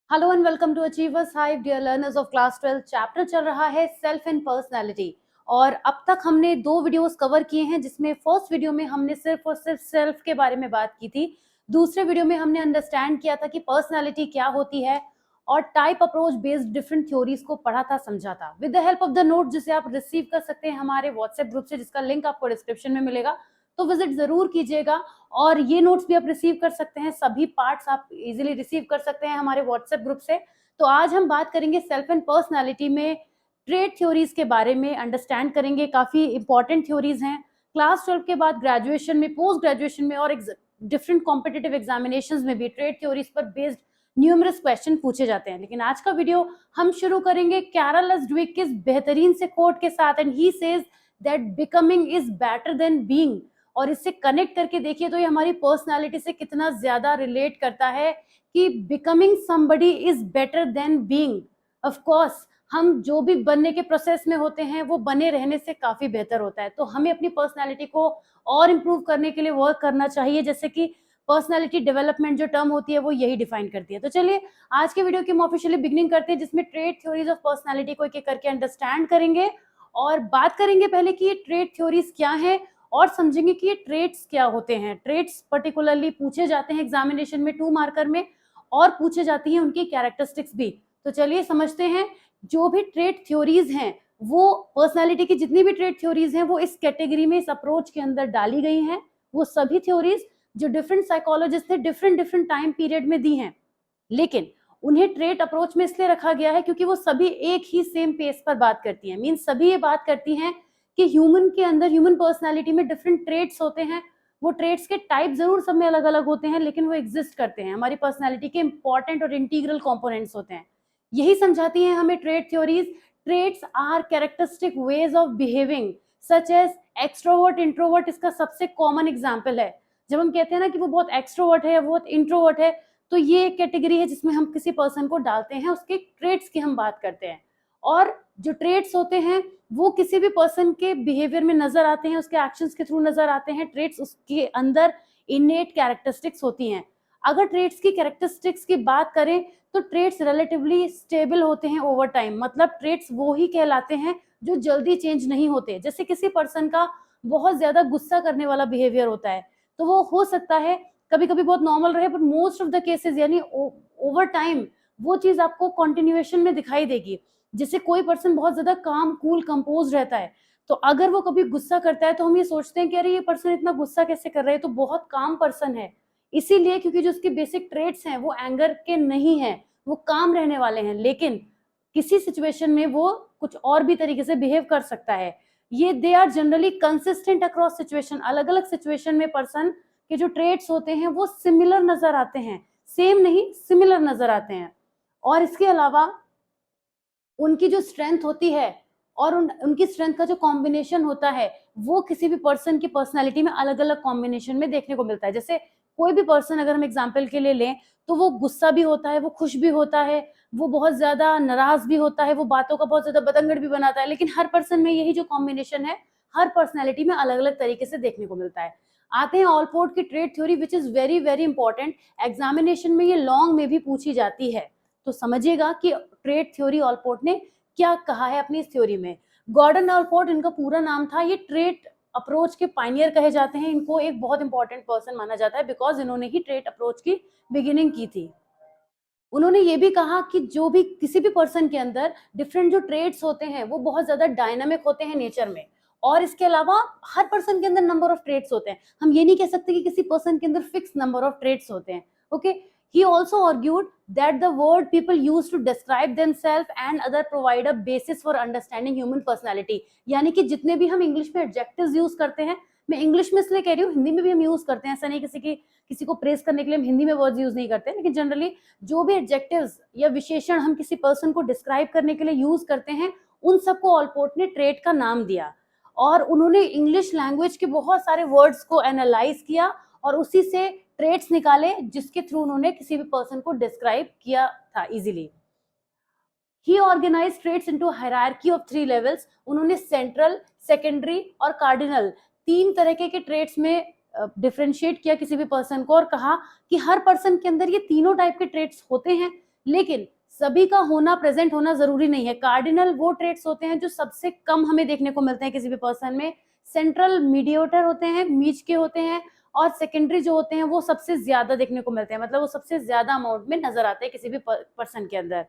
Hello and welcome to Achievers Hive dear learners of class 12। Chapter चल रहा है self and personality. और अब तक हमने दो वीडियोस कवर किए हैं, जिसमें फर्स्ट वीडियो में हमने सिर्फ और सिर्फ सेल्फ के बारे में बात की थी। दूसरे वीडियो में हमने अंडरस्टैंड किया था कि पर्सनालिटी क्या होती है और type approach based different theories को पढ़ा था, समझा था with the help of the note, जिसे आप रिसीव कर सकते हैं हमारे व्हाट्सएप ग्रुप से, जिसका लिंक आपको डिस्क्रिप्शन में मिलेगा। तो विजिट जरूर कीजिएगा। और ये नोट्स भी आप रिसीव कर सकते हैं, सभी पार्ट्स आप इजीली रिसीव कर सकते हैं हमारे व्हाट्सएप ग्रुप से। तो आज हम बात करेंगे सेल्फ एंड पर्सनालिटी में ट्रेड थ्योरीज के बारे में, अंडरस्टैंड करेंगे। काफी इंपॉर्टेंट थ्योरीज हैं। क्लास 12 के बाद ग्रेजुएशन में, पोस्ट ग्रेजुएशन में और डिफरेंट कॉम्पिटिटिव एग्जामिनेशंस में भी ट्रेड थ्योरीज पर बेस्ड न्यूमरस क्वेश्चन पूछे जाते हैं। लेकिन आज का वीडियो हम शुरू करेंगे कैरल एस ड्वेक के बेहतरीन से कोट के साथ, and he says that becoming is better than being. और इससे कनेक्ट करके देखिए तो ये हमारी पर्सनालिटी से कितना ज्यादा रिलेट करता है कि becoming somebody is better than being. Of course हम जो भी बनने के प्रोसेस में होते हैं वो बने रहने से काफी बेहतर होता है। तो हमें अपनी पर्सनालिटी को और इम्प्रूव करने के लिए वर्क करना चाहिए, जैसे कि पर्सनालिटी डेवलपमेंट जो टर्म होती है वो यही डिफाइन करती है। तो चलिए आज के वीडियो की हम ऑफिशियली बिगिनिंग करते हैं, जिसमें ट्रेड थ्योरीज ऑफ पर्सनालिटी को एक एक करके अंडरस्टैंड करेंगे और बात करेंगे पहले कि ये ट्रेड थ्योरीज क्या है और समझेंगे कि ये ट्रेड्स क्या होते हैं। ट्रेड्स पर्टिकुलरली पूछे जाते हैं एग्जामिनेशन में 2 मार्कर में, और पूछे जाती हैं उनकी कैरेक्टरिस्टिक्स भी। तो चलिए समझते हैं। जो भी ट्रेड थ्योरीज हैं, वो पर्सनालिटी की जितनी भी ट्रेड थ्योरीज हैं वो इस कैटेगरी में, इस अप्रोच के अंदर डाली गई हैं। वो सभी थ्योरीज जो डिफरेंट साइकोलॉजिस्ट ने डिफरेंट डिफरेंट टाइम पीरियड में दी हैं, लेकिन उन्हें ट्रेड अप्रोच में इसलिए रखा गया है क्योंकि वो सभी एक ही सेम पेस पर बात करती हैं। मीन्स सभी ये बात करती हैं कि ह्यूमन के अंदर, ह्यूमन पर्सनालिटी में डिफरेंट ट्रेड्स होते हैं। वो ट्रेड्स के टाइप जरूर सब में अलग अलग होते हैं, लेकिन वो एग्जिस्ट करते हैं, हमारी पर्सनालिटी के इंपॉर्टेंट और इंटीग्रल कंपोनेंट्स होते हैं। यही समझाती हैं हमें trait theories. Traits are characteristic ways of behaving such as extrovert, introvert इसका सबसे कॉमन एग्जाम्पल है। जब हम कहते हैं ना कि वो बहुत एक्सट्रोवर्ट है या बहुत इंट्रोवर्ट है, तो ये एक कैटेगरी है जिसमें हम किसी पर्सन को डालते हैं, उसके ट्रेड्स की हम बात करते हैं। और जो ट्रेड्स होते हैं वो किसी भी पर्सन के बिहेवियर में नजर आते हैं, उसके एक्शंस के थ्रू नजर आते हैं। ट्रेड्स उसके अंदर इनेट कैरेक्टरिस्टिक्स होती हैं। अगर ट्रेड्स की कैरेक्टरिस्टिक्स की बात करें तो ट्रेड्स रिलेटिवली स्टेबल होते हैं ओवर टाइम। मतलब ट्रेड्स वो ही कहलाते हैं जो जल्दी चेंज नहीं होते। जैसे किसी पर्सन का बहुत ज्यादा गुस्सा करने वाला बिहेवियर होता है, तो वो हो सकता है कभी कभी बहुत नॉर्मल रहे, पर मोस्ट ऑफ द केसेस यानी ओवर टाइम वो चीज आपको कंटिन्यूएशन में दिखाई देगी। जैसे कोई पर्सन बहुत ज्यादा काम, कूल, कंपोज रहता है, तो अगर वो कभी गुस्सा करता है तो हम ये सोचते हैं कि अरे ये पर्सन इतना गुस्सा कैसे कर रहा है, तो बहुत काम पर्सन है। इसीलिए क्योंकि जो उसके बेसिक ट्रेट्स हैं वो एंगर के नहीं है, वो काम रहने वाले हैं। लेकिन किसी सिचुएशन में वो कुछ और भी तरीके से बिहेव कर सकता है। ये they are generally consistent across situation. अलग अलग सिचुएशन में पर्सन के जो ट्रेट्स होते हैं वो सिमिलर नजर आते हैं, सेम नहीं सिमिलर नजर आते हैं। और इसके अलावा उनकी जो स्ट्रेंथ होती है और उनकी स्ट्रेंथ का जो कॉम्बिनेशन होता है वो किसी भी पर्सन की पर्सनालिटी में अलग अलग कॉम्बिनेशन में देखने को मिलता है। जैसे कोई भी पर्सन अगर हम एग्जाम्पल के लिए लें तो वो गुस्सा भी होता है, वो खुश भी होता है, वो बहुत ज्यादा नाराज भी होता है, वो बातों का बहुत ज्यादा बतंगड़ भी बनाता है। लेकिन हर पर्सन में यही जो कॉम्बिनेशन है हर पर्सनैलिटी में अलग अलग तरीके से देखने को मिलता है। आते हैं ऑलपोर्ट की trade theory, which is very very important. Examination में ये लॉन्ग में भी पूछी जाती है। तो समझिएगा कि ट्रेड थ्योरी ऑलपोर्ट ने क्या कहा है अपनी इस थ्योरी में। गॉर्डन ऑलपोर्ट इनका पूरा नाम था। ये ट्रेड अप्रोच के पायनियर कहे जाते हैं। इनको एक बहुत इंपॉर्टेंट पर्सन माना जाता है बिकॉज इन्होंने ही ट्रेड अप्रोच की बिगिनिंग की थी। उन्होंने ये भी कहा कि जो भी किसी भी पर्सन के अंदर डिफरेंट जो ट्रेड्स होते हैं वो बहुत ज्यादा डायनामिक होते हैं नेचर में। और इसके अलावा हर पर्सन के अंदर नंबर ऑफ ट्रेड्स होते हैं। हम ये नहीं कह सकते कि किसी पर्सन के अंदर फिक्स नंबर ऑफ ट्रेड्स होते हैं। Okay, he also argued that the word people use to describe themselves and other provide a basis for understanding human personality। यानी कि जितने भी हम इंग्लिश में एडजेक्टिव्स यूज करते हैं, मैं इंग्लिश में इसलिए कह रही हूँ, हिंदी में भी हम यूज करते हैं, ऐसा नहीं किसी को प्रेस करने के लिए हम हिंदी में वर्ड्स यूज नहीं करते, लेकिन जनरली जो भी एडजेक्टिव्स या विशेषण हम किसी पर्सन को डिस्क्राइब करने के लिए यूज करते हैं उन सबको ऑलपोर्ट ने ट्रेड का नाम दिया। और उन्होंने इंग्लिश लैंग्वेज के बहुत सारे वर्ड्स को एनालाइज किया और उसी से ट्रेड्स निकाले जिसके थ्रू उन्होंने किसी भी पर्सन को डिस्क्राइब किया था easily. He organise traits into hierarchy of 3 levels. उन्होंने सेंट्रल, सेकेंडरी और कार्डिनल 3 तरह के ट्रेड्स में डिफरेंशिएट किया किसी भी पर्सन को, और कहा कि हर पर्सन के अंदर ये तीनों टाइप के ट्रेड्स होते हैं। लेकिन सभी का होना, प्रेजेंट होना जरूरी नहीं है। कार्डिनल वो ट्रेट्स होते हैं जो सबसे कम हमें देखने को मिलते हैं किसी भी पर्सन में, सेंट्रल मीडिएटर होते हैं, बीच के होते हैं, और सेकेंडरी जो होते हैं वो सबसे ज्यादा देखने को मिलते हैं, मतलब वो सबसे ज्यादा अमाउंट में नजर आते हैं किसी भी पर्सन के अंदर।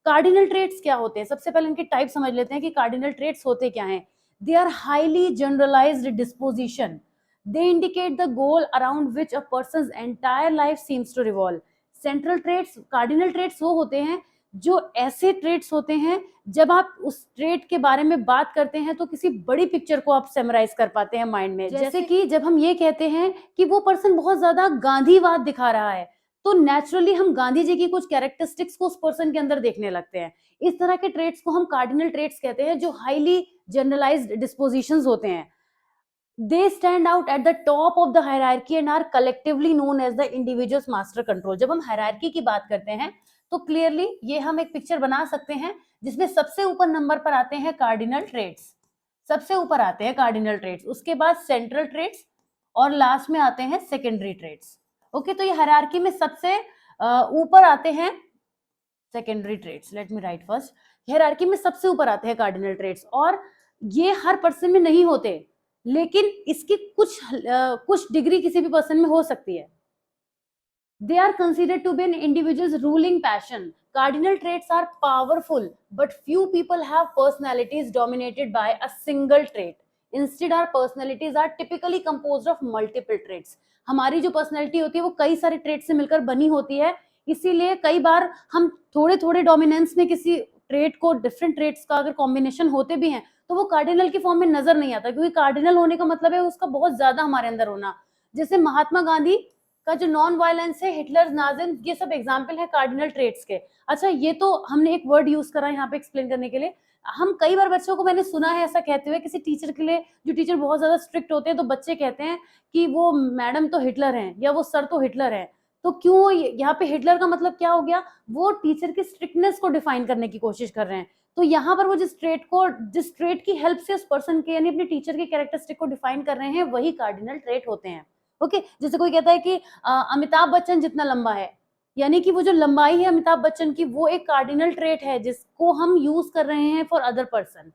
कार्डिनल ट्रेट्स क्या होते हैं? सबसे पहले इनके टाइप समझ लेते हैं कि कार्डिनल ट्रेट्स होते क्या हैं। They are highly generalised disposition, they indicate the goal around which a person's entire life seems to revolve. Central traits, cardinal traits वो होते हैं जो ऐसे ट्रेट्स होते हैं जब आप उस ट्रेट के बारे में बात करते हैं तो किसी बड़ी पिक्चर को आप समराइज कर पाते हैं माइंड में। जैसे कि जब हम ये कहते हैं कि वो पर्सन बहुत ज्यादा गांधीवाद दिखा रहा है, तो नेचुरली हम गांधी जी की कुछ कैरेक्टरिस्टिक्स को उस पर्सन के अंदर देखने लगते हैं। इस तरह के ट्रेट्स को हम कार्डिनल ट्रेट्स कहते हैं, जो हाईली जनरलाइज्ड डिस्पोजिशंस होते हैं। They stand out at the top of the hierarchy and are collectively known as the individual's master control। जब हम हायरार्की की बात करते हैं तो क्लियरली ये हम एक पिक्चर बना सकते हैं जिसमें सबसे ऊपर नंबर पर आते हैं कार्डिनल ट्रेट्स, सबसे ऊपर आते हैं कार्डिनल ट्रेट्स, उसके बाद सेंट्रल ट्रेट्स, और लास्ट में आते हैं सेकेंडरी ट्रेट्स। ओके, तो ये हायरार्की में सबसे ऊपर आते हैं secondary traits. Let me right first. Hierarchy में सबसे ऊपर आते हैं कार्डिनल ट्रेट्स, और ये हर पर्सन में नहीं होते, लेकिन इसकी कुछ डिग्री किसी भी पर्सन में हो सकती है। They are considered to be an individual's ruling passion. Cardinal traits are powerful, but few people have personalities dominated by a single trait. Instead, our personalities are typically composed of multiple traits. हमारी जो personality होती है वो कई सारे trait से मिलकर बनी होती है, इसीलिए कई बार हम थोड़े थोड़े डोमिनेंस में किसी ट्रेट को, डिफरेंट ट्रेट्स का अगर कॉम्बिनेशन होते भी हैं तो वो कार्डिनल की फॉर्म में नजर नहीं आता, क्योंकि कार्डिनल होने का मतलब है उसका बहुत ज्यादा हमारे अंदर होना। जैसे महात्मा गांधी का जो नॉन वायलेंस है, हिटलर, नाजिम, ये सब एग्जाम्पल है कार्डिनल ट्रेट्स के। अच्छा, ये तो हमने एक वर्ड यूज करा यहाँ पे एक्सप्लेन करने के लिए। हम कई बार बच्चों को, मैंने सुना है ऐसा कहते हुए किसी टीचर के लिए, जो टीचर बहुत ज्यादा स्ट्रिक्ट होते हैं, तो बच्चे कहते हैं कि वो मैडम तो हिटलर हैं या वो सर तो हिटलर है। तो क्यों यहाँ पे हिटलर का मतलब क्या हो गया? वो टीचर की स्ट्रिक्टनेस को डिफाइन करने की कोशिश कर रहे हैं। तो यहाँ पर वो जिस ट्रेट की हेल्प से उस पर्सन के, यानी अपने टीचर के कैरेक्टरिस्टिक को डिफाइन कर रहे हैं, वही कार्डिनल ट्रेट होते हैं। ओके, जैसे कोई कहता है कि अमिताभ बच्चन जितना लंबा है, यानी कि वो जो लंबाई है अमिताभ बच्चन की, वो एक कार्डिनल ट्रेट है जिसको हम यूज कर रहे हैं for other person.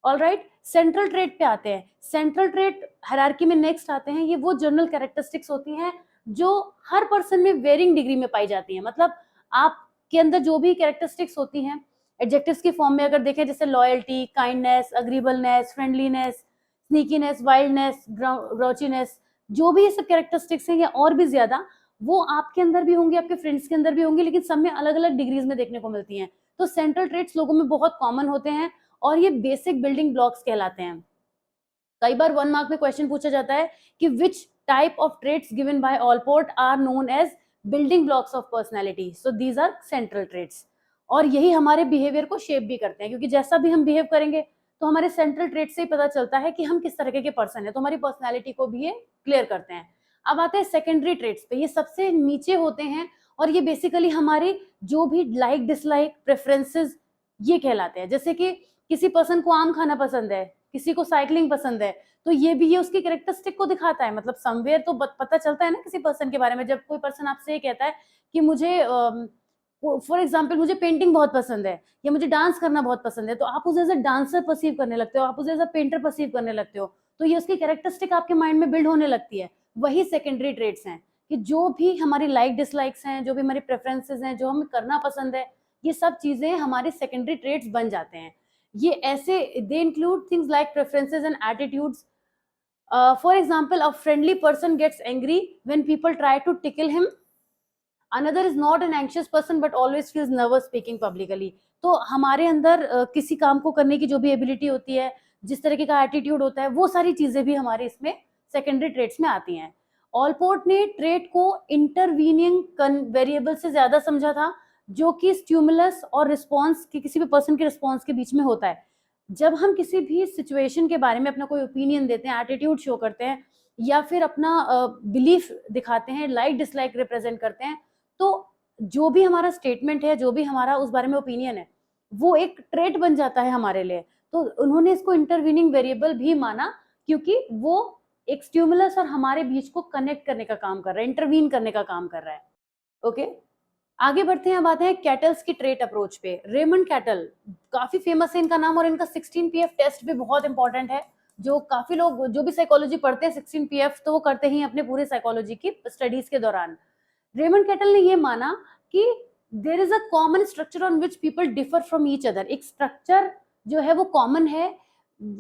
Alright, central trait पे आते हैं। सेंट्रल ट्रेट हायरार्की में नेक्स्ट आते हैं। ये वो जनरल कैरेक्टरिस्टिक्स होती हैं जो हर पर्सन में वेरिंग डिग्री में पाई जाती हैं। मतलब आपके अंदर जो भी कैरेक्टरिस्टिक्स होती हैं एडजेक्टिव्स की फॉर्म में अगर देखें, जैसे लॉयल्टी, काइंडनेस, अग्रीबलनेस, फ्रेंडलीनेस, स्नीकीनेस, वाइल्डनेस, ग्राउचीनेस, जो भी ये सब कैरेक्टरिस्टिक्स हैं या और भी ज्यादा, वो आपके अंदर भी होंगे, आपके फ्रेंड्स के अंदर भी होंगे, लेकिन सब में अलग अलग डिग्रीज में देखने को मिलती हैं। तो सेंट्रल ट्रेट्स लोगों में बहुत कॉमन होते हैं और ये बेसिक बिल्डिंग ब्लॉक्स कहलाते हैं। कई बार 1 मार्क में क्वेश्चन पूछा जाता है कि which type of traits given by Allport are known as building blocks of personality. So these are central traits, और यही हमारे बिहेवियर को शेप भी करते हैं, क्योंकि जैसा भी हम बिहेव करेंगे तो हमारे सेंट्रल ट्रेट से ही पता चलता है कि हम किस तरह के पर्सन है, तो हमारी पर्सनैलिटी को भी ये क्लियर करते हैं। अब आते हैं सेकेंडरी ट्रेट्स पे। ये सबसे नीचे होते हैं और ये बेसिकली हमारे जो भी लाइक, डिसलाइक, प्रेफरेंसेस, ये कहलाते हैं। जैसे कि किसी पर्सन को आम खाना पसंद है, किसी को साइकिलिंग पसंद है, तो ये उसकी कैरेक्टरिस्टिक को दिखाता है। मतलब समवेयर तो पता चलता है ना किसी पर्सन के बारे में। जब कोई पर्सन आपसे ये कहता है कि मुझे फॉर एग्जाम्पल मुझे पेंटिंग बहुत पसंद है या मुझे डांस करना बहुत पसंद है, तो आप उसे एज अ डांसर परसीव करने लगते हो, आप उसे एज अ पेंटर परसीव करने लगते हो, तो ये उसकी कैरेक्टरिस्टिक आपके माइंड में बिल्ड होने लगती है। वही सेकेंडरी ट्रेट्स हैं कि जो भी हमारी लाइक डिसलाइक्स हैं, जो भी हमारी प्रेफरेंसेस हैं, जो हमें करना पसंद है, ये सब चीजें हमारे सेकेंडरी ट्रेट्स बन जाते हैं। ये ऐसे, they include things like preferences and attitudes. For example, a friendly person gets angry when people try to tickle him. Another is not an anxious person but always feels nervous speaking publicly। तो हमारे अंदर किसी काम को करने की जो भी एबिलिटी होती है, जिस तरीके का एटीट्यूड होता है, वो सारी चीजें भी हमारे इसमें सेकेंडरी ट्रेट्स में आती हैं। ऑलपोर्ट ने ट्रेट को इंटरवीनिंग वेरिएबल से ज्यादा समझा था, जो कि स्टिमुलस और रिस्पॉन्स की, किसी भी पर्सन के रिस्पॉन्स के बीच में होता है। जब हम किसी भी सिचुएशन के बारे में अपना कोई ओपिनियन देते हैं, एटीट्यूड शो करते हैं, या फिर अपना बिलीफ दिखाते हैं, लाइक डिसलाइक रिप्रेजेंट करते हैं, तो जो भी हमारा स्टेटमेंट है, जो भी हमारा उस बारे में ओपिनियन है, वो एक ट्रेट बन जाता है हमारे लिए। तो उन्होंने इसको इंटरवीनिंग वेरिएबल भी माना, क्योंकि वो एक स्टिमुलस और हमारे बीच को कनेक्ट करने का काम कर रहा है, इंटरवीन करने का काम कर रहा है। ओके, आगे बढ़ते हैं, अब आते हैं कैटल्स की ट्रेट अप्रोच पे। रेमंड कैटल काफी फेमस है इनका नाम, और इनका 16 PF टेस्ट भी बहुत इंपॉर्टेंट है, जो काफी लोग जो भी साइकोलॉजी पढ़ते हैं 16 PF तो वो करते ही अपने पूरे साइकोलॉजी की स्टडीज के दौरान। रेमंड कैटल ने ये माना कि there is a common structure on which people differ from each other. एक स्ट्रक्चर जो है वो कॉमन है,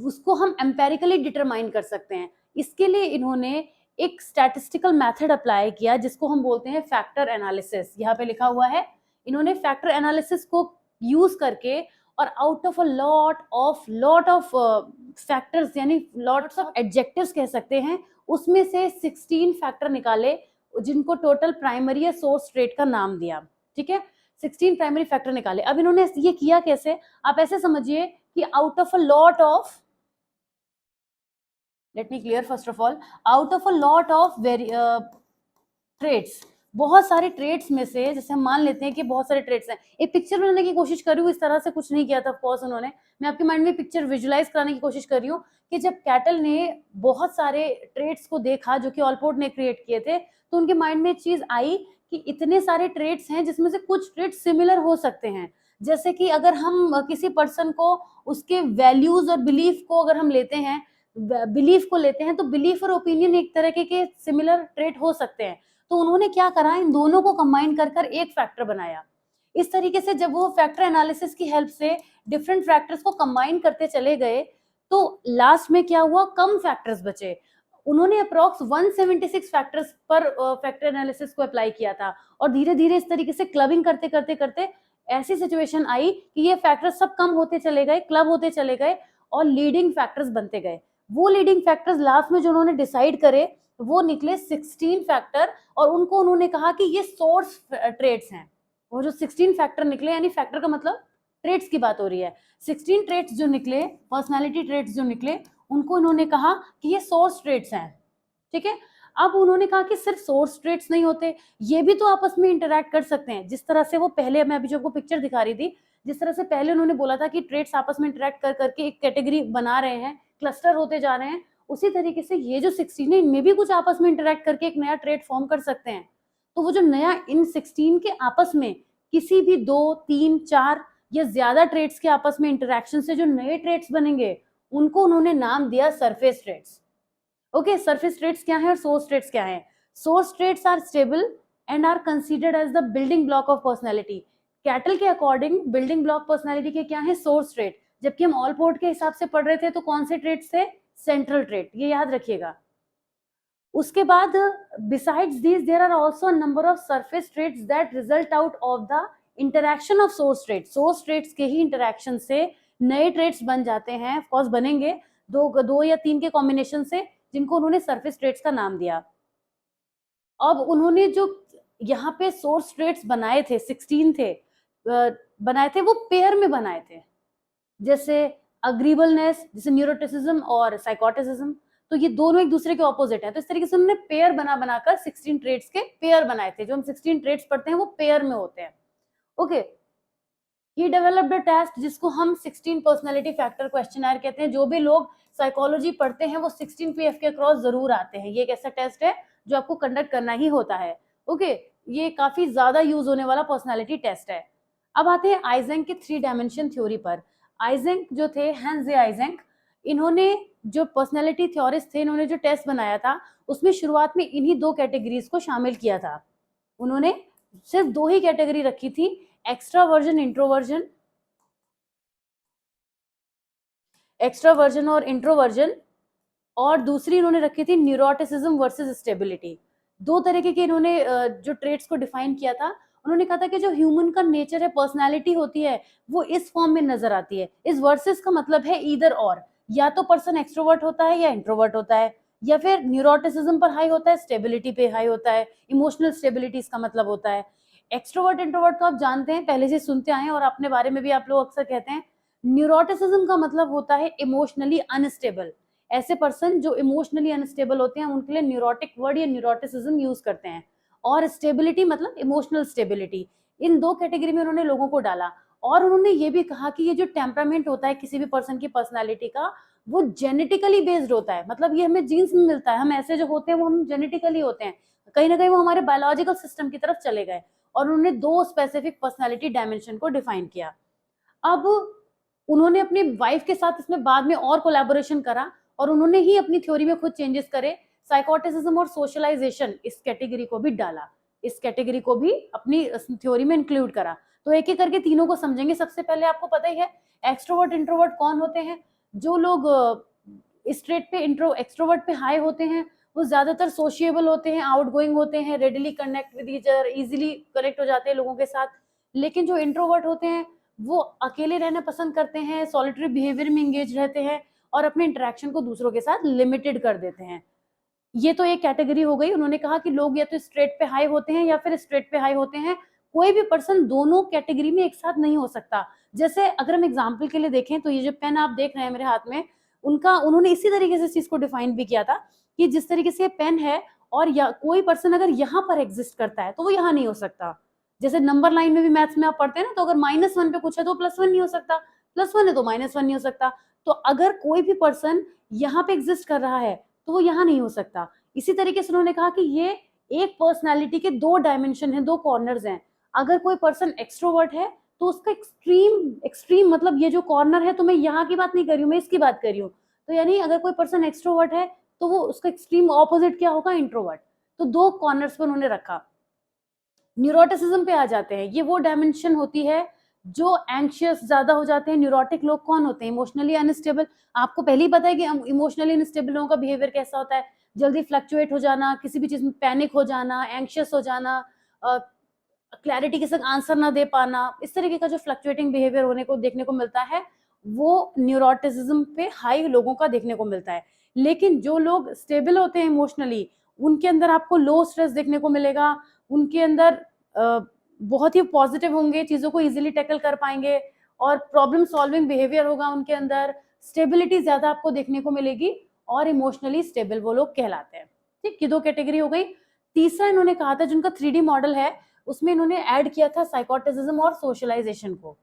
उसको हम एम्पेरिकली डिटरमाइन कर सकते हैं। इसके लिए इन्होंने एक स्टैटिस्टिकल मेथड अप्लाई किया जिसको हम बोलते हैं फैक्टर एनालिसिस। यहाँ पे लिखा हुआ है, इन्होंने फैक्टर एनालिसिस को यूज करके और out of a lot of factors, यानी लॉट्स ऑफ एडजेक्टिव्स कह सकते हैं, उसमें से 16 फैक्टर निकाले जिनको टोटल प्राइमरी या सोर्स ट्रेट का नाम दिया। ठीक है, 16 प्राइमरी फैक्टर निकाले। अब इन्होंने ये किया कैसे, आप ऐसे समझिए कि out of a lot of, let me clear first of all, out of a lot of traits, बहुत सारे ट्रेड्स में से, जैसे हम मान लेते हैं कि बहुत सारे ट्रेड्स हैं, एक पिक्चर बनाने की कोशिश कर रही हूँ, इस तरह से कुछ नहीं किया था ऑफकोर्स उन्होंने, मैं आपके माइंड में पिक्चर विजुलाइज कराने की कोशिश कर रही हूँ कि जब कैटल ने बहुत सारे ट्रेड्स को देखा जो कि ऑलपोर्ट ने क्रिएट किए थे, तो उनके माइंड में एक चीज आई कि इतने सारे ट्रेड्स हैं जिसमें से कुछ ट्रेड्स सिमिलर हो सकते हैं। जैसे कि अगर हम किसी पर्सन को उसके वैल्यूज और बिलीफ को अगर हम लेते हैं, बिलीफ को लेते हैं, तो बिलीफ और ओपिनियन एक तरह के सिमिलर ट्रेट हो सकते हैं। तो उन्होंने क्या करा, इन दोनों को कंबाइन कर कर एक फैक्टर बनाया। इस तरीके से जब वो फैक्टर एनालिसिस की हेल्प से डिफरेंट फैक्टर्स को कंबाइन करते चले गए, तो लास्ट में क्या हुआ, कम फैक्टर्स बचे। उन्होंने अप्रॉक्स 176 फैक्टर्स पर फैक्टर एनालिसिस को अप्लाई किया था, और धीरे धीरे इस तरीके से क्लबिंग करते करते करते ऐसी सिचुएशन आई कि ये फैक्टर्स सब कम होते चले गए, क्लब होते चले गए, और लीडिंग फैक्टर्स बनते गए। वो लीडिंग फैक्टर्स लास्ट में जो उन्होंने डिसाइड करे वो निकले 16 फैक्टर, और उनको उन्होंने कहा कि ये सोर्स ट्रेड्स हैं। वो जो 16 फैक्टर निकले, यानी फैक्टर का मतलब ट्रेड्स की बात हो रही है, 16 ट्रेड्स जो निकले, पर्सनालिटी ट्रेड्स जो निकले, उनको इन्होंने कहा कि ये सोर्स ट्रेड्स हैं। ठीक है, अब उन्होंने कहा कि सिर्फ सोर्स ट्रेड्स नहीं होते, ये भी तो आपस में इंटरैक्ट कर सकते हैं। जिस तरह से वो पहले, मैं अभी जो आपको पिक्चर दिखा रही थी, जिस तरह से पहले उन्होंने बोला था कि ट्रेड्स आपस में इंटरैक्ट कर करके एक कैटेगरी बना रहे हैं, क्लस्टर होते जा रहे हैं, उसी तरीके से ये जो 16 है, इनमें भी कुछ आपस में इंटरैक्ट करके एक नया ट्रेड फॉर्म कर सकते हैं। तो वो जो नया, इन 16 के आपस में किसी भी 2, 3, 4 या ज्यादा ट्रेड्स के आपस में इंटरैक्शन से जो नए ट्रेड्स बनेंगे, उनको उन्होंने नाम दिया surface traits. Okay, surface traits क्या है और सोर्स ट्रेड्स क्या है? Source traits are stable and are considered as the building block of personality. Cattell के अकॉर्डिंग बिल्डिंग ब्लॉक पर्सनैलिटी के क्या है? Source trait. जबकि हम ऑल पोर्ट के हिसाब से पढ़ रहे थे तो कौन से ट्रेड्स थे? सेंट्रल ट्रेड, ये याद रखिएगा। उसके बाद besides this there are also number of surface traits that result out of the interaction of source trait. Source traits के ही इंटरैक्शन से नए ट्रेड्स बन जाते हैं, ऑफ कोर्स बनेंगे, दो या तीन के कॉम्बिनेशन से, जिनको उन्होंने सरफेस ट्रेड्स का नाम दिया। अब उन्होंने जो यहाँ पे सोर्स ट्रेड्स बनाए थे, 16 थे, बनाए थे, वो पेयर में बनाए थे। जैसे अग्रीबलनेस, जैसे न्यूरोटिसिज्म और साइकोटिसिज्म, तो ये दोनों एक दूसरे के ऑपोजिट है। तो इस तरीके से उन्होंने पेयर बनाकर 16 ट्रेड्स के पेयर बनाए थे। जो हम 16 ट्रेड्स पढ़ते हैं वो पेयर में होते हैं। Okay, he developed a test जिसको हम 16 पर्सनालिटी फैक्टर क्वेश्चनर कहते हैं। जो भी लोग साइकोलॉजी पढ़ते हैं वो 16 PF के क्रॉस जरूर आते हैं। ये एक ऐसा टेस्ट है जो आपको कंडक्ट करना ही होता है। ओके, ये काफी ज्यादा यूज होने वाला पर्सनालिटी टेस्ट है। अब आते हैं आइजेंक के 3 डायमेंशन थ्योरी पर। आइजेंक जो थे, हैंस जे आइजेंक, इन्होंने जो पर्सनालिटी थ्योरिस्ट थे, इन्होंने जो टेस्ट बनाया था उसमें शुरुआत में इन्हीं 2 कैटेगरीज को शामिल किया था। उन्होंने सिर्फ 2 ही कैटेगरी रखी थी, एक्स्ट्रावर्जन, इंट्रोवर्जन, एक्स्ट्रावर्जन और इंट्रोवर्जन, और दूसरी इन्होंने रखी थी न्यूरोटिसिज्म वर्सेस स्टेबिलिटी। 2 तरीके के इन्होंने जो ट्रेट्स को डिफाइन किया था। उन्होंने कहा था कि जो ह्यूमन का नेचर है, पर्सनालिटी होती है, वो इस फॉर्म में नजर आती है। इस वर्सेस का मतलब है ईदर और, या तो पर्सन एक्सट्रोवर्ट होता है या इंट्रोवर्ट होता है, या फिर न्यूरोटिसिज्म पर हाई होता है, स्टेबिलिटी पे हाई होता है, इमोशनल स्टेबिलिटी इसका मतलब होता है। एक्सट्रोवर्ट इंट्रोवर्ट तो आप जानते हैं, पहले से सुनते आए हैं, और अपने बारे में भी आप लोग अक्सर कहते हैं। न्यूरोटिसिज्म का मतलब होता है इमोशनली अनस्टेबल। ऐसे पर्सन जो इमोशनली अनस्टेबल होते हैं उनके लिए न्यूरोटिक वर्ड या न्यूरोटिसिज्म यूज करते हैं। और स्टेबिलिटी मतलब इमोशनल स्टेबिलिटी। इन 2 कैटेगरी में उन्होंने लोगों को डाला। और उन्होंने ये भी कहा कि ये जो टेम्परामेंट होता है किसी भी पर्सन की पर्सनालिटी का, वो जेनेटिकली बेस्ड होता है। मतलब ये हमें जीन्स में मिलता है, हम ऐसे जो होते हैं वो हम जेनेटिकली होते हैं, कहीं ना कहीं वो हमारे बायोलॉजिकल सिस्टम की तरफ चले गए। और उन्होंने 2 स्पेसिफिक पर्सनालिटी डायमेंशन को डिफाइन किया। अब उन्होंने अपनी वाइफ के साथ इसमें बाद में और कोलैबोरेशन करा और उन्होंने ही अपनी थ्योरी में खुद चेंजेस करे, साइकोटिसिज्म और सोशलाइजेशन इस कैटेगरी को भी डाला, इस कैटेगरी को भी अपनी थ्योरी में इंक्लूड करा। तो एक एक करके तीनों को समझेंगे। सबसे पहले आपको पता ही है एक्सट्रोवर्ट इंट्रोवर्ट कौन होते हैं। जो लोग स्ट्रेट पे एक्सट्रोवर्ट पे हाई होते हैं वो ज्यादातर सोशिएबल होते हैं, आउटगोइंग होते हैं, readily connect with each other, easily connect हो जाते हैं लोगों के साथ। लेकिन जो इंट्रोवर्ट होते हैं वो अकेले रहना पसंद करते हैं, सॉलिटरी बिहेवियर में एंगेज रहते हैं और अपने इंटरेक्शन को दूसरों के साथ लिमिटेड कर देते हैं। ये तो एक कैटेगरी हो गई। उन्होंने कहा कि लोग या तो स्ट्रेट पे हाई होते हैं या फिर स्ट्रेट पे हाई होते हैं, कोई भी पर्सन दोनों कैटेगरी में एक साथ नहीं हो सकता। जैसे अगर हम एग्जांपल के लिए देखें तो ये जो पेन आप देख रहे हैं मेरे हाथ में, उन्होंने इसी तरीके से इस चीज को डिफाइन भी किया था कि जिस तरीके से पेन है और कोई पर्सन अगर यहाँ पर एग्जिस्ट करता है तो वो यहाँ नहीं हो सकता। जैसे नंबर लाइन में भी मैथ्स में आप पढ़ते हैं ना, तो अगर -1 पे कुछ है तो +1 नहीं हो सकता, +1 है तो -1 नहीं हो सकता। तो अगर कोई भी पर्सन यहाँ पे एग्जिस्ट कर रहा है तो वो यहाँ नहीं हो सकता। इसी तरीके से उन्होंने कहा कि ये एक पर्सनैलिटी के 2 डायमेंशन है, 2 कॉर्नर्स हैं। अगर कोई पर्सन एक्सट्रोवर्ट है तो उसका एक्सट्रीम मतलब ये जो कॉर्नर है, तो मैं यहाँ की बात नहीं कर रही हूँ, मैं इसकी बात कर रही हूँ। तो यानी अगर कोई पर्सन एक्सट्रोवर्ट है तो वो उसका एक्सट्रीम ऑपोजिट क्या होगा, इंट्रोवर्ट। तो 2 कॉर्नर्स पर उन्होंने रखा। न्यूरोटिसिज्म पे आ जाते हैं। ये वो डायमेंशन होती है जो एंग्शियस ज्यादा हो जाते हैं। न्यूरोटिक लोग कौन होते हैं, इमोशनली अनस्टेबल। आपको पहले ही पता है कि इमोशनली अनस्टेबल लोगों का बिहेवियर कैसा होता है, जल्दी फ्लक्चुएट हो जाना, किसी भी चीज में पैनिक हो जाना, एंग्शियस हो जाना, क्लैरिटी के साथ आंसर ना दे पाना, इस तरीके का जो फ्लक्चुएटिंग बिहेवियर होने को देखने को मिलता है वो न्यूरोटिसिज्म पे हाई लोगों का देखने को मिलता है। लेकिन जो लोग स्टेबल होते हैं इमोशनली, उनके अंदर आपको लो स्ट्रेस देखने को मिलेगा, उनके अंदर बहुत ही पॉजिटिव होंगे, चीजों को इजीली टैकल कर पाएंगे और प्रॉब्लम सॉल्विंग बिहेवियर होगा उनके अंदर, स्टेबिलिटी ज्यादा आपको देखने को मिलेगी और इमोशनली स्टेबल वो लोग कहलाते हैं। ठीक, ये 2 कैटेगरी हो गई। तीसरा इन्होंने कहा था, जिनका 3D मॉडल है उसमें इन्होंने ऐड किया था साइकोटिसिज्म और सोशलाइजेशन को।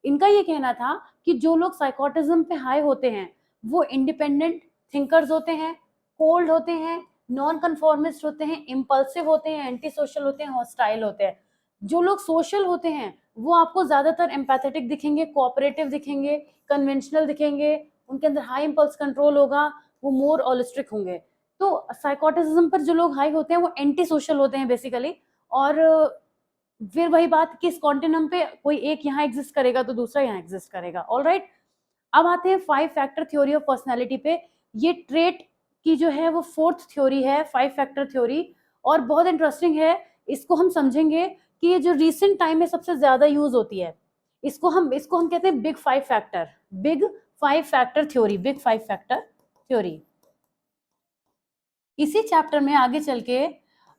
इनका ये कहना था कि जो लोग साइकोटिज्म पे हाई होते हैं वो इंडिपेंडेंट थिंकर्स होते हैं, कोल्ड होते हैं, नॉन कन्फॉर्मिस्ट होते हैं, इम्पल्सिव होते हैं, एंटी सोशल होते हैं, हॉस्टाइल होते हैं। जो लोग सोशल होते हैं वो आपको ज्यादातर एम्पैथेटिक दिखेंगे, कोऑपरेटिव दिखेंगे, कन्वेंशनल दिखेंगे, उनके अंदर हाई इम्पल्स कंट्रोल होगा, वो मोर ऑलिस्टिक होंगे। तो साइकोटिसिज्म पर जो लोग हाई होते हैं वो एंटी सोशल होते हैं बेसिकली। और फिर वही बात कि इस कॉन्टिनम पे कोई एक यहाँ एग्जिस्ट करेगा तो दूसरा यहाँ एग्जिस्ट करेगा। ऑलराइट, अब आते हैं 5 फैक्टर थ्योरी ऑफ पर्सनैलिटी पे। ये ट्रेट की जो है वो 4th थ्योरी है, 5 फैक्टर थ्योरी, और बहुत इंटरेस्टिंग है। इसको हम समझेंगे कि ये जो रिसेंट टाइम में सबसे ज्यादा यूज होती है, इसको हम कहते हैं big 5 factor theory, big 5 factor theory. इसी चैप्टर में आगे चल के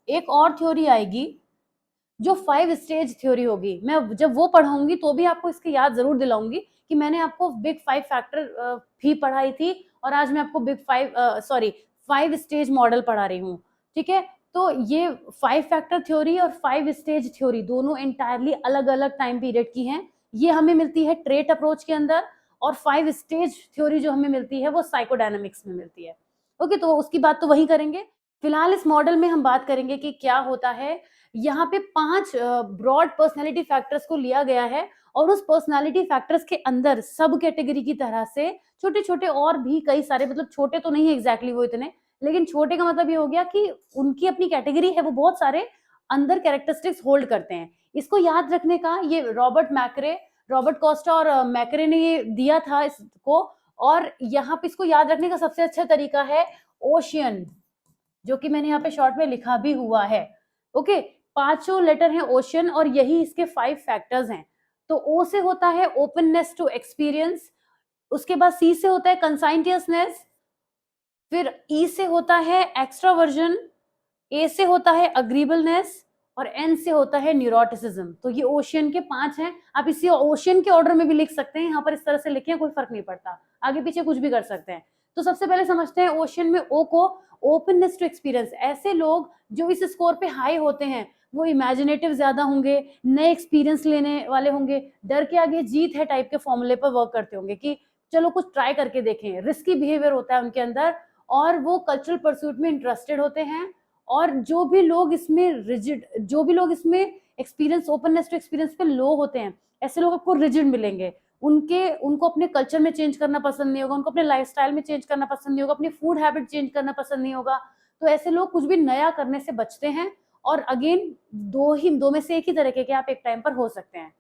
एक और थ्योरी आएगी जो 5 स्टेज थ्योरी होगी। मैं जब वो पढ़ाऊंगी तो भी आपको इसकी याद जरूर दिलाऊंगी कि मैंने आपको बिग 5 फैक्टर भी पढ़ाई थी और आज मैं आपको बिग 5 स्टेज मॉडल पढ़ा रही हूँ। ठीक है, तो ये 5 फैक्टर थ्योरी और 5 स्टेज थ्योरी दोनों एंटायरली अलग अलग टाइम पीरियड की हैं। ये हमें मिलती है ट्रेट अप्रोच के अंदर, और 5 स्टेज थ्योरी जो हमें मिलती है वो साइकोडायनामिक्स में मिलती है। ओके, तो उसकी बात तो वही करेंगे। फिलहाल इस मॉडल में हम बात करेंगे कि क्या होता है। यहाँ पे 5 ब्रॉड पर्सनैलिटी फैक्टर्स को लिया गया है और उस पर्सनैलिटी फैक्टर्स के अंदर सब कैटेगरी की तरह से छोटे छोटे और भी कई सारे, मतलब छोटे तो नहीं है एग्जैक्टली वो इतने, लेकिन छोटे का मतलब ये हो गया कि उनकी अपनी कैटेगरी है, वो बहुत सारे अंदर कैरेक्टरिस्टिक्स होल्ड करते हैं। इसको याद रखने का ये रॉबर्ट कॉस्टा और मैकरे ने ये दिया था इसको, और यहाँ पे इसको याद रखने का सबसे अच्छा तरीका है ओशियन, जो कि मैंने यहाँ पे शॉर्ट में लिखा भी हुआ है। ओके, 5 लेटर हैं ओशियन और यही इसके 5 फैक्टर्स हैं। तो ओ से होता है ओपननेस टू एक्सपीरियंस, उसके बाद सी से होता है कंसाइंटियसनेस, फिर ई से होता है एक्स्ट्रावर्जन, ए से होता है अग्रीबलनेस और एन से होता है न्यूरोटिसिज्म। तो ये ओशियन के 5 हैं। आप इसी ओशियन के ऑर्डर में भी लिख सकते हैं, यहाँ पर इस तरह से लिखें, कोई फर्क नहीं पड़ता, आगे पीछे कुछ भी कर सकते हैं। तो सबसे पहले समझते हैं ओशियन में ओ को, ओपननेस टू एक्सपीरियंस। ऐसे लोग जो इस स्कोर पे हाई होते हैं वो इमेजिनेटिव ज्यादा होंगे, नए एक्सपीरियंस लेने वाले होंगे, डर के आगे जीत है टाइप के फॉर्मूले पर वर्क करते होंगे कि चलो कुछ ट्राई करके देखें। रिस्की बिहेवियर होता है उनके अंदर और वो कल्चरल परस्यूट में इंटरेस्टेड होते हैं। और जो भी लोग इसमें एक्सपीरियंस, ओपननेस टू एक्सपीरियंस पे लो होते हैं, ऐसे लोग आपको रिजिड मिलेंगे। उनको अपने कल्चर में चेंज करना पसंद नहीं होगा, उनको अपने लाइफस्टाइल में चेंज करना पसंद नहीं होगा, अपनी फूड हैबिट चेंज करना पसंद नहीं होगा। तो ऐसे लोग कुछ भी नया करने से बचते हैं। और अगेन दो में से एक ही तरीके के आप एक टाइम पर हो सकते हैं।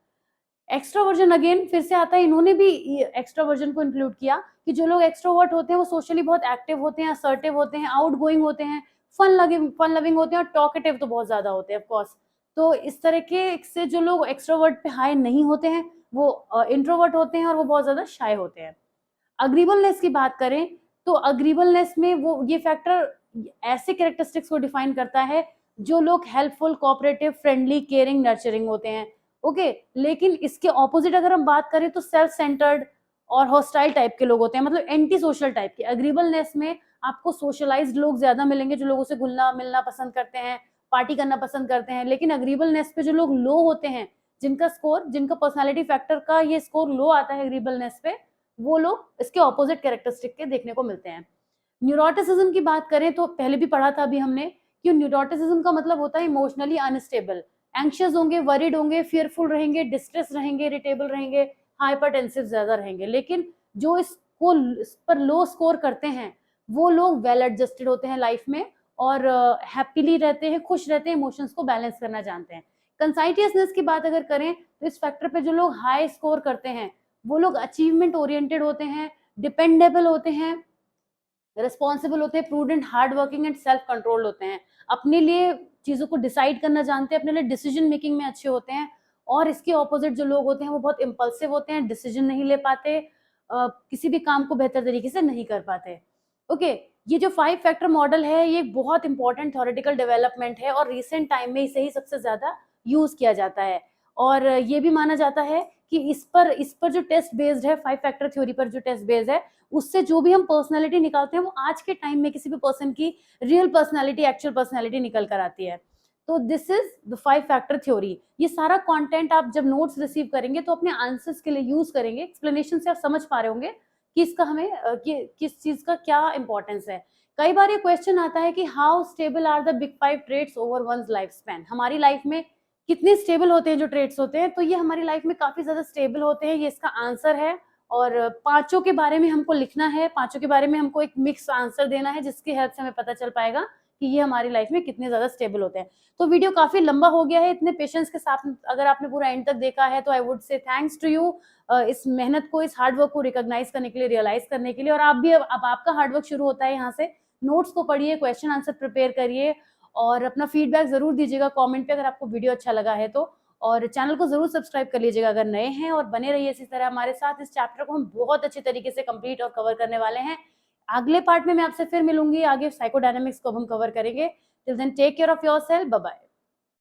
एक्स्ट्रावर्जन अगेन फिर से आता है, इन्होंने भी एक्स्ट्रावर्जन को इंक्लूड किया कि जो लोग एक्स्ट्रोवर्ट होते हैं वो सोशली बहुत एक्टिव होते हैं, असर्टिव होते हैं, आउटगोइंग होते हैं, फन लविंग होते हैं और टॉकेटिव तो बहुत ज्यादा होते हैं ऑफ कोर्स। तो इस तरह के से जो लोग एक्स्ट्रोवर्ट पे हाई नहीं होते हैं वो इंट्रोवर्ट होते हैं और वो बहुत ज्यादा शाय होते हैं। अग्रीबलनेस की बात करें तो अग्रीबलनेस में वो ये फैक्टर ऐसे कैरेक्टरिस्टिक्स को डिफाइन करता है जो लोग helpful, cooperative, friendly, caring, nurturing होते हैं। ओके, लेकिन इसके ऑपोजिट अगर हम बात करें तो सेल्फ सेंटर्ड और हॉस्टाइल टाइप के लोग होते हैं, मतलब एंटी सोशल टाइप के। अग्रीबलनेस में आपको सोशलाइज्ड लोग ज्यादा मिलेंगे, जो लोगों से घुलना मिलना पसंद करते हैं, पार्टी करना पसंद करते हैं। लेकिन अग्रीबलनेस पे जो लोग लो होते हैं, जिनका पर्सनैलिटी फैक्टर का ये स्कोर लो आता है अग्रीबलनेस पे, वो लोग इसके ऑपोजिट कैरेक्टरिस्टिक के देखने को मिलते हैं। न्यूरोटिसिज्म की बात करें तो पहले भी पढ़ा था अभी हमने कि न्यूरोटिसिज्म का मतलब होता है इमोशनली अनस्टेबल, एंग्शियस होंगे, वरीड होंगे, फियरफुल रहेंगे, डिस्ट्रेस रहेंगे, इरिटेबल रहेंगे, हाइपरटेंसिव ज्यादा रहेंगे। लेकिन जो इस पर लो स्कोर करते हैं वो लोग वेल एडजस्टेड होते हैं लाइफ में और हैप्पीली रहते हैं, खुश रहते हैं, इमोशंस को बैलेंस करना जानते हैं। कंसाइटियसनेस की बात अगर करें तो इस फैक्टर पे जो लोग हाई स्कोर करते हैं वो लोग अचीवमेंट ओरिएंटेड होते हैं, डिपेंडेबल होते हैं, रिस्पॉन्सिबल होते हैं, prudent, hard working and self control होते हैं, अपने लिए चीजों को डिसाइड करना जानते हैं, अपने लिए डिसीजन मेकिंग में अच्छे होते हैं। और इसके ऑपोजिट जो लोग होते हैं वो बहुत इम्पल्सिव होते हैं, डिसीजन नहीं ले पाते, किसी भी काम को बेहतर तरीके से नहीं कर पाते। ओके, ये जो 5 फैक्टर मॉडल है ये बहुत इंपॉर्टेंट थ्योरेटिकल डेवलपमेंट है और रिसेंट टाइम में इसे ही सबसे ज्यादा यूज किया जाता है। और ये भी माना जाता है कि इस पर जो टेस्ट बेस्ड है, 5 फैक्टर थ्योरी पर जो टेस्ट बेस्ड है, उससे जो भी हम पर्सनालिटी निकालते हैं वो आज के टाइम में किसी भी पर्सन की रियल पर्सनालिटी, एक्चुअल पर्सनालिटी निकल कर आती है। तो this is the 5 factor theory. ये सारा कंटेंट आप जब नोट्स रिसीव करेंगे तो अपने आंसर्स के लिए यूज करेंगे। एक्सप्लेनेशन से आप समझ पा रहे होंगे कि इसका हमें किस चीज का क्या इंपॉर्टेंस है। कई बार ये क्वेश्चन आता है कि how stable are the big 5 traits over one's life span. हमारी लाइफ में कितने स्टेबल होते हैं जो ट्रेट्स होते हैं, तो ये हमारी लाइफ में काफी ज्यादा स्टेबल होते हैं, ये इसका आंसर है। और पांचों के बारे में हमको लिखना है, पांचों के बारे में हमको एक मिक्स आंसर देना है जिसकी हेल्प से हमें पता चल पाएगा कि ये हमारी लाइफ में कितने ज्यादा स्टेबल होते हैं। तो वीडियो काफी लंबा हो गया है, इतने पेशेंस के साथ अगर आपने पूरा एंड तक देखा है तो I would say thanks to you, इस मेहनत को, इस हार्डवर्क को रिकॉग्नाइज करने के लिए, रियलाइज करने के लिए। और आप भी, अब आपका हार्डवर्क शुरू होता है यहाँ से। नोट्स को पढ़िए, क्वेश्चन आंसर प्रिपेयर करिए और अपना फीडबैक जरूर दीजिएगा कमेंट पे अगर आपको वीडियो अच्छा लगा है तो। और चैनल को जरूर सब्सक्राइब कर लीजिएगा अगर नए हैं, और बने रहिए इसी तरह हमारे साथ। इस चैप्टर को हम बहुत अच्छे तरीके से कंप्लीट और कवर करने वाले हैं। अगले पार्ट में मैं आपसे फिर मिलूंगी, आगे साइकोडायनामिक्स को हम कवर करेंगे। Till then take care of yourself, bye bye.